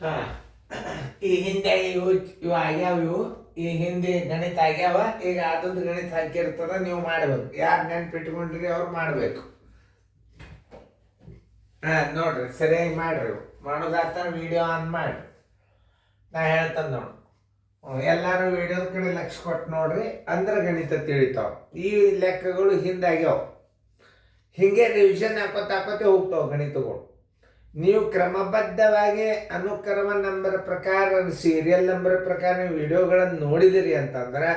ಹಾ ಈ ಹಿಂದೆ ಇವು ಆಗ್ಯಾವ ಈ ಹಿಂದೆ ಗಣಿತ ಆಗ್ಯಾವ. ಈಗ ಅದೊಂದು ಗಣಿತ ಹಾಕಿರ್ತದ, ನೀವು ಮಾಡ್ಬೇಕು. ಯಾರು ನೆನ್ಪಿಟ್ಕೊಂಡ್ರಿ ಅವ್ರು ಮಾಡ್ಬೇಕು. ನೋಡ್ರಿ ಸರಿಯಾಗಿ ಮಾಡ್ರಿ. ಮಾಡೋದಾತ ವಿಡಿಯೋ ಆನ್ ಮಾಡಿ ನಾ ಹೇಳ್ತಾನೆ ನೋಡು. ಎಲ್ಲರೂ ವಿಡಿಯೋದ ಕಡೆ ಲಕ್ಷ ಕೊಟ್ಟು ನೋಡ್ರಿ, ಅಂದ್ರೆ ಗಣಿತ ತಿಳಿತಾವ. ಈ ಲೆಕ್ಕಗಳು ಹಿಂದಾಗ್ಯಾವ. ಹಿಂಗೆ ರಿವಿಷನ್ ಹಾಕೋತೆ ಹೋಗ್ತಾವ ಗಣಿತಗಳು. ನೀವು ಕ್ರಮಬದ್ಧವಾಗಿ ಅನುಕ್ರಮ ನಂಬರ್ ಪ್ರಕಾರ, ಸೀರಿಯಲ್ ನಂಬರ್ ಪ್ರಕಾರ ನೀವು ವಿಡಿಯೋಗಳನ್ನು ನೋಡಿದಿರಿ ಅಂತಂದ್ರೆ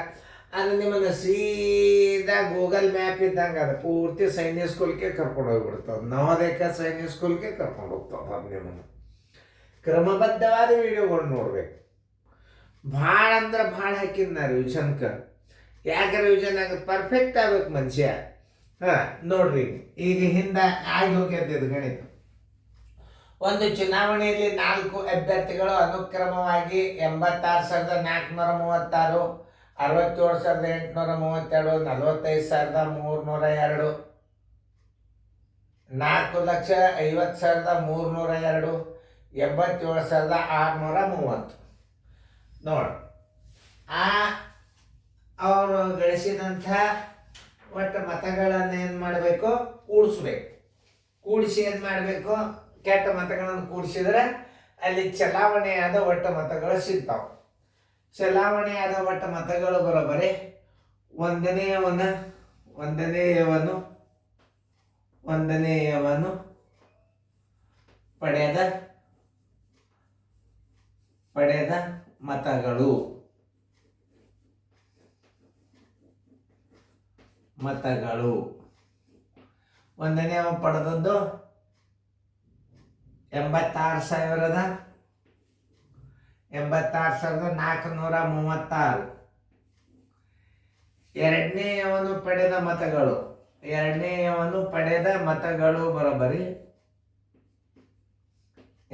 ಅದು ನಿಮ್ಮನ್ನು ಸೀದಾ ಗೂಗಲ್ ಮ್ಯಾಪ್ ಇದ್ದಂಗೆ ಅದು ಪೂರ್ತಿ ಸೈನಿಕ್ ಸ್ಕೂಲ್ಗೆ ಕರ್ಕೊಂಡು ಹೋಗ್ಬಿಡ್ತದೆ. ನವೋದಯಕ ಸೈನಿಕ್ ಸ್ಕೂಲ್ಗೆ ಕರ್ಕೊಂಡು ಹೋಗ್ತಾವೆ. ಅದು ನಿಮ್ಮನ್ನು ಕ್ರಮಬದ್ಧವಾದ ವಿಡಿಯೋಗಳು ನೋಡ್ಬೇಕು. ಭಾಳ ಅಂದ್ರೆ ಭಾಳ ಹಾಕಿದ್ ನಾ ರಿವಿಷನ್ಗೆ. ಯಾಕೆ ರಿವಿಷನ್ ಪರ್ಫೆಕ್ಟ್ ಆಗ್ಬೇಕು ಮನುಷ್ಯ. ನೋಡ್ರಿ ಈಗ ಹಿಂದೆ ಆಗಿ ಹೋಗ್ಯದ್ದು ಗಣಿತ. ಒಂದು ಚುನಾವಣೆಯಲ್ಲಿ 4 ಅಭ್ಯರ್ಥಿಗಳು ಅನುಕ್ರಮವಾಗಿ 86,436, 67,832, 45,302, 4,50,302, 87,630 ನೋಡಿ. ಅವರು ಗಳಿಸಿದಂಥ ಒಟ್ಟು ಮತಗಳನ್ನು ಏನು ಮಾಡಬೇಕು? ಕೂಡಿಸ್ಬೇಕು. ಕೂಡಿಸಿ ಏನು ಮಾಡಬೇಕು? ಕೆಟ್ಟ ಮತಗಳನ್ನು ಕೂಡಿಸಿದ್ರೆ ಅಲ್ಲಿ ಚಲಾವಣೆಯಾದ ಒಟ್ಟು ಮತಗಳು ಸಿಗ್ತಾವೆ. ಚಲಾವಣೆಯಾದ ಒಟ್ಟು ಮತಗಳು ಬರೋಬರಿ ಒಂದನೆಯವನು ಪಡೆದ ಮತಗಳು ಒಂದನೆಯವ ಪಡೆದದ್ದು 86,436. ಎರಡನೆಯವನು ಪಡೆದ ಮತಗಳು ಬರೋಬರಿ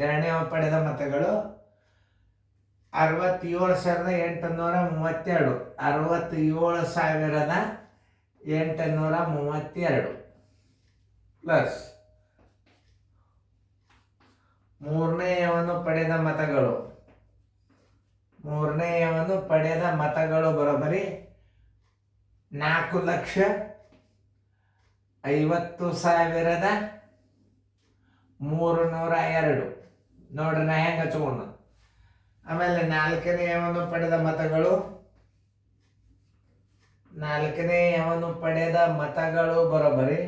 ಎರಡನೇವ ಪಡೆದ ಮತಗಳು 67,832, 67,832 ಪ್ಲಸ್ ಮೂರನೆಯವನು ಪಡೆದ ಮತಗಳು ಬರೋಬರಿ 4,50,302. ನೋಡ್ರಿ ನಾ ಹೆಂಗೆ ಹಚ್ಕೊಂಡು. ಆಮೇಲೆ ನಾಲ್ಕನೆಯವನು ಪಡೆದ ಬರೋಬರಿ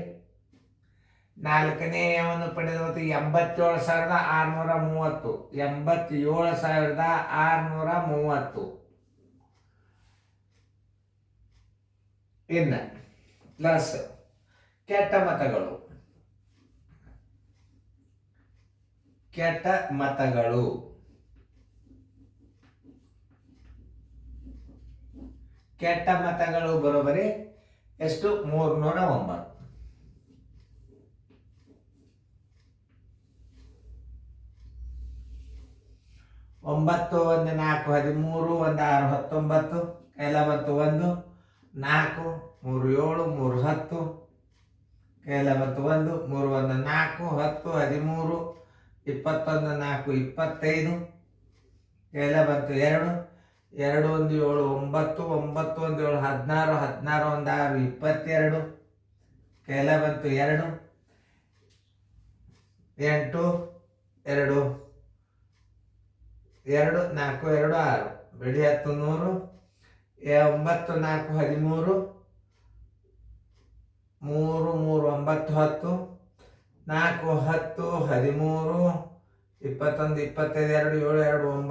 87,630, 87,630. ಇನ್ನು ಪ್ಲಸ್ ಕೆಟ್ಟ ಮತಗಳು ಬರೋಬರಿ ಎಷ್ಟು? 309. 9 1 4 13, 1 6 19, ಕೈಲ ಬಂತು 1 4 3 7 3 10, ಕೈಲ ಬಂತು 1 3 1 4 10 13, 21 4 25, ಕೈಲ ಬಂತು 2 2 1 7 9 9 1 7 16 16 1 6 22, ಕೈಲ ಬಂತು 2 8 2 2 4 2 6 ಬಿಡಿ 10 100, 9 4 13, 3 3 9 10, 4 10 13, 21 25 2 7 2 9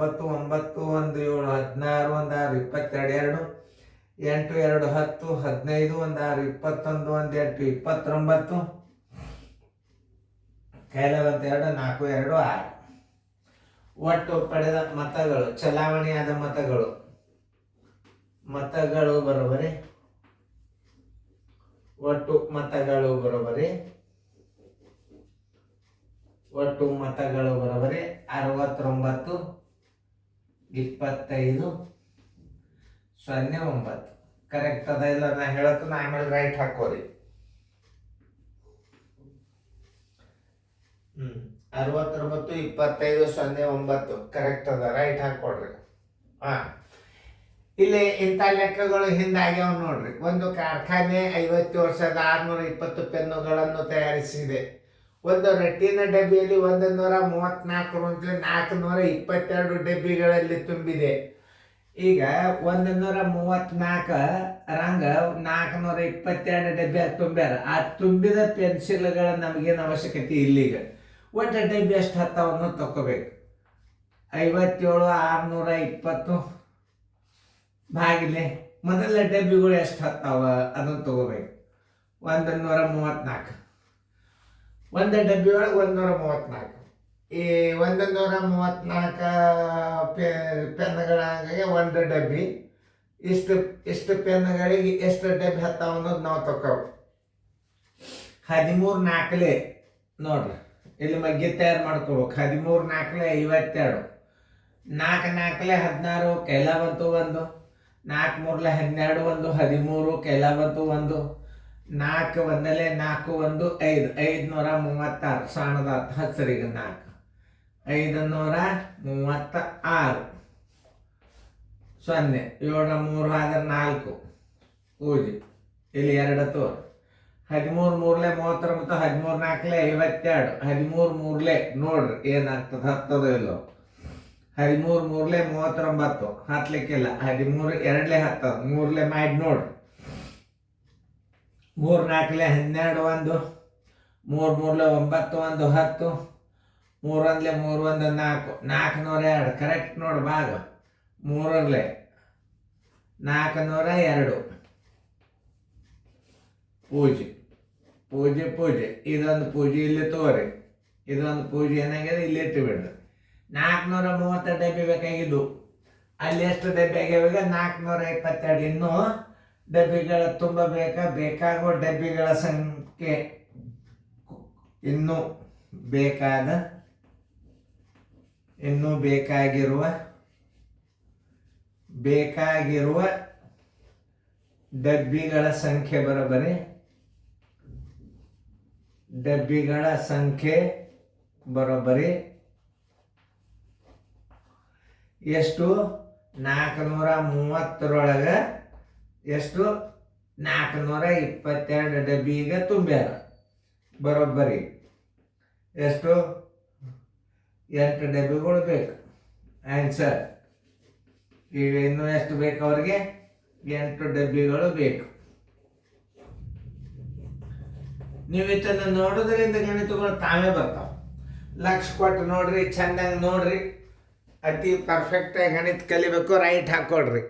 9 1 7 16 1 6 22 2 8 2 10 15 1 6 21 1 8 29, ಕೈಲ ಬಂತು 2 4 2 6. ಒಟ್ಟು ಪಡೆದ ಮತಗಳು, ಚಲಾವಣೆಯಾದ ಮತಗಳು ಬರೋಬರಿ ಒಟ್ಟು ಮತಗಳು ಬರೋಬರಿ 69 25 09. ಕರೆಕ್ಟ್ ಅದ ಇಲ್ಲ ನಾ ಹೇಳತ್ತ, ಆಮೇಲೆ ರೈಟ್ ಹಾಕೋರಿ. 69 25 09 ಕರೆಕ್ಟ್ ಅದ, ರೈಟ್ ಹಾಕೊಡ್ರಿ. ಹಾಂ, ಇಲ್ಲಿ ಇಂಥ ಲೆಕ್ಕಗಳು ಹಿಂದಾಗ್ಯಾವ ನೋಡ್ರಿ. ಒಂದು ಕಾರ್ಖಾನೆ 50 ವರ್ಷದ 620 ಪೆನ್ನುಗಳನ್ನು ತಯಾರಿಸಿದೆ. ಒಂದು ರಟ್ಟಿನ ಡಬ್ಬಿಯಲ್ಲಿ 134 ರಿಂದ 422 ಡಬ್ಬಿಗಳಲ್ಲಿ ತುಂಬಿದೆ. ಈಗ 134 ರಂಗ 422 ಡಬ್ಬಿ ತುಂಬ್ಯಾರ. ಆ ತುಂಬಿದ ಪೆನ್ಸಿಲ್ಗಳ ನಮಗೇನು ಅವಶ್ಯಕತೆ ಇಲ್ಲಿಗ. ಒಟ್ಟು ಡಬ್ಬಿ ಎಷ್ಟು ಹತ್ತವನ್ನು ತಗೋಬೇಕು. 57 620 ಭಾಗಿಲೆ ಮೊದಲ ಡಬ್ಬಿಗಳು ಎಷ್ಟು ಹತ್ತಾವ ಅದನ್ನು ತಗೋಬೇಕು. 134 ಒಂದು ಡಬ್ಬಿ ಒಳಗೆ 134. ಈ 134 ಪೆನ್ನುಗಳಾಗಿ ಒಂದು ಡಬ್ಬಿ. ಇಷ್ಟು ಪೆನ್ನುಗಳಿಗೆ ಎಷ್ಟು ಡಬ್ಬಿ ಹತ್ತಾವ ಅನ್ನೋದು ನಾವು ತಗೋ. 13 4 ನೋಡ್ರಿ, ಇಲ್ಲಿ ಮಗ್ಗಿ ತಯಾರು ಮಾಡ್ಕೋಬೇಕು. 13 4 52, 4 4 16 ಕೈಲ ಬಂತು 1, 4 3 12 1, 13 ಕೈಲ ಬಂತು 1, 4 1 4 1 5, 536 ಸಣ್ಣದ ಹಚ್ಚರಿಗೆ 4, 536 0, 7 3 ಆದ್ರೆ 4 ಪೂಜೆ ಇಲ್ಲಿ 2 ತೋರು. 13 3 39, 13 4 52, 13 3 ನೋಡ್ರಿ ಏನಾಗ್ತದೆ, ಹತ್ತದೋ ಇಲ್ಲೋ. 13 3 39 ಹತ್ಲಿಕ್ಕಿಲ್ಲ. 13 2 ಹತ್ತದ, 3 ಮಾಡಿ ನೋಡ್ರಿ. 3 4 12 1, 3 3 9 1 10, 3 1 3 1 4, 402 ಕರೆಕ್ಟ್ ನೋಡಿ ಭಾಗ. 3 402 ಪೂಜೆ ಪೂಜೆ ಪೂಜೆ. ಇದೊಂದು ಪೂಜೆ ಇಲ್ಲಿ ತೋರಿ, ಇದೊಂದು ಪೂಜೆ ಏನಾಗಿದೆ ಇಲ್ಲಿ ಇಟ್ಟು ಬಿಡ್ರಿ. 430 ಡಬ್ಬಿ ಬೇಕಾಗಿದ್ದು. ಅಲ್ಲಿ ಎಷ್ಟು ಡಬ್ಬಿ ಆಗ್ಯಾವ? 422. ಇನ್ನೂ ಡಬ್ಬಿಗಳ ತುಂಬ ಬೇಕಾಗುವ ಡಬ್ಬಿಗಳ ಸಂಖ್ಯೆ ಇನ್ನೂ ಬೇಕಾಗಿರುವ ಡಬ್ಬಿಗಳ ಸಂಖ್ಯೆ ಬರೋಬ್ಬರಿ ಎಷ್ಟು? 430 ಎಷ್ಟು? 422 ಡಬ್ಬಿ ಈಗ ತುಂಬ್ಯಾರ. ಬರೋಬ್ಬರಿ ಎಷ್ಟು? 8 ಡಬ್ಬಿಗಳು ಬೇಕು. ಆನ್ಸರ್. ಈಗ ಇನ್ನೂ ಎಷ್ಟು ಬೇಕು ಅವ್ರಿಗೆ? 8 ಡಬ್ಬಿಗಳು ಬೇಕು. ನೀವು ಇದನ್ನು ನೋಡೋದ್ರಿಂದ ಗಣಿತಗಳು ತಾವೇ ಬರ್ತಾವ. ಲಕ್ಷ ಕೊಟ್ಟು ನೋಡ್ರಿ, ಚೆನ್ನಾಗಿ ನೋಡ್ರಿ. ಅತಿ ಪರ್ಫೆಕ್ಟಾಗಿ ಗಣಿತ ಕಲಿಬೇಕು. ರೈಟ್ ಹಾಕೊಡ್ರಿ.